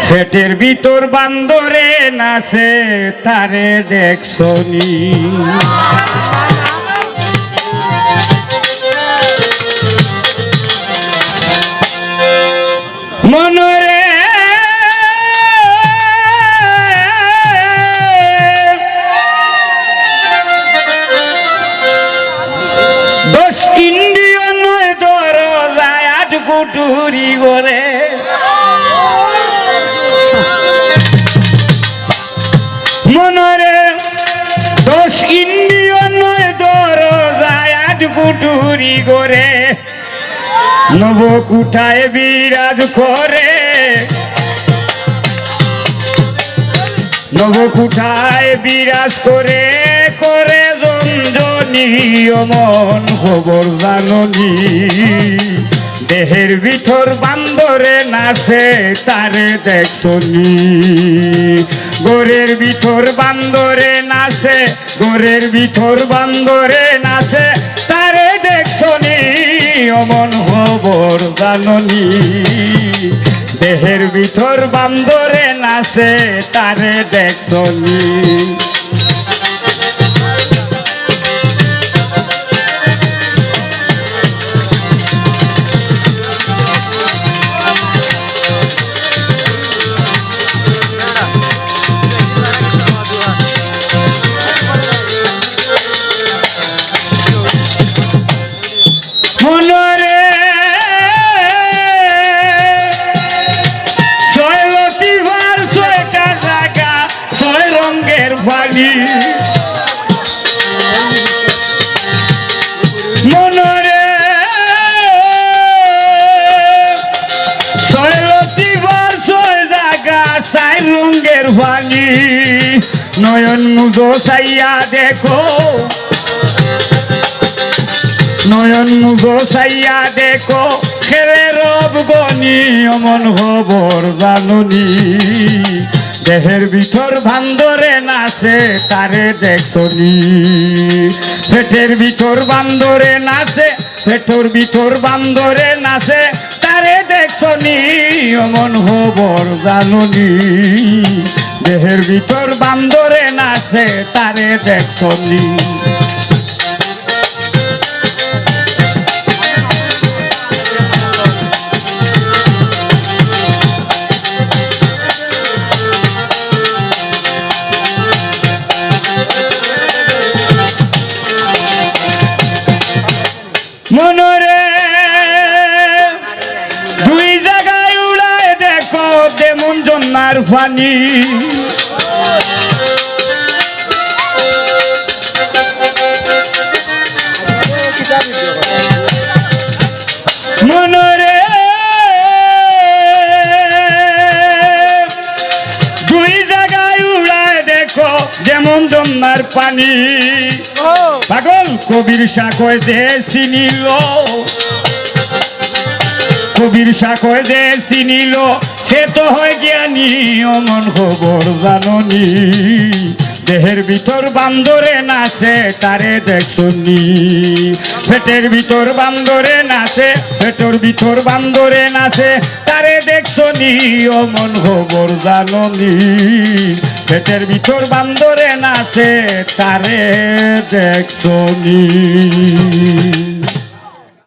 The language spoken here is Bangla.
পেটের ভিতর বান্দরে নাচে তারে দেখছনি মনরে দশ ইন্দ্রিয় নয় দরজায় আট কুটুরি করে মনরে দশ ইন্দ্রিয় নয় দরজায় আট কুটুরি করে নবকুঠায় বিরাজ করে নবকুঠায় বিরাজ করে করে জঞ্জনী মন খবর জাননি দেহের ভিতর বান্দরে নাচে তারে দেখছনি গোরের ভিতর বান্দরে নাচে গোরের ভিতর বান্দরে নাচে তারে দেখছনি অমন খবর জাননি দেহের ভিতর বান্দরে নাচে তারে দেখছনি মনরে ছয় লতিফার ছয়টা জায়গা ছয় রঙের বাড়ি মনরে ছয় লতিফার ছয় জায়গা ছয় রঙের বাড়ি নয়ন মুজো চাইয়া দেখো নয়ন মুগো চাইয়া দেখো খেলে রব গনি অমন খবর জাননি দেহের ভিতর বান্দরে নাচে তারে দেখছনি পেটের ভিতর বান্দরে নাচে পেটের ভিতর বান্দরে নাচে তারে দেখছনি অমন খবর জাননি দেহের ভিতর বান্দরে নাচে তারে দেখছনি মনরে দুই জায়গায় উড়ায় দেখো যেমন জন্নার পানি মনরে দুই জায়গায় উড়ায় দেখো যেমন জন্নার পানি পাগল কবির শাকয় যে চিনিল কবির শাকয় যে চিনিল সে তো হয় জ্ঞানী অমন খবর জাননি দেহের ভিতর বান্দরে নাচে তারে দেখছনি পেটের ভিতর বান্দরে নাচে পেটের ভিতর বান্দরে নাচে তারে দেখছনি অমন খবর জাননি পেটের ভিতর বান্দরে নাচে তারে দেখছনি।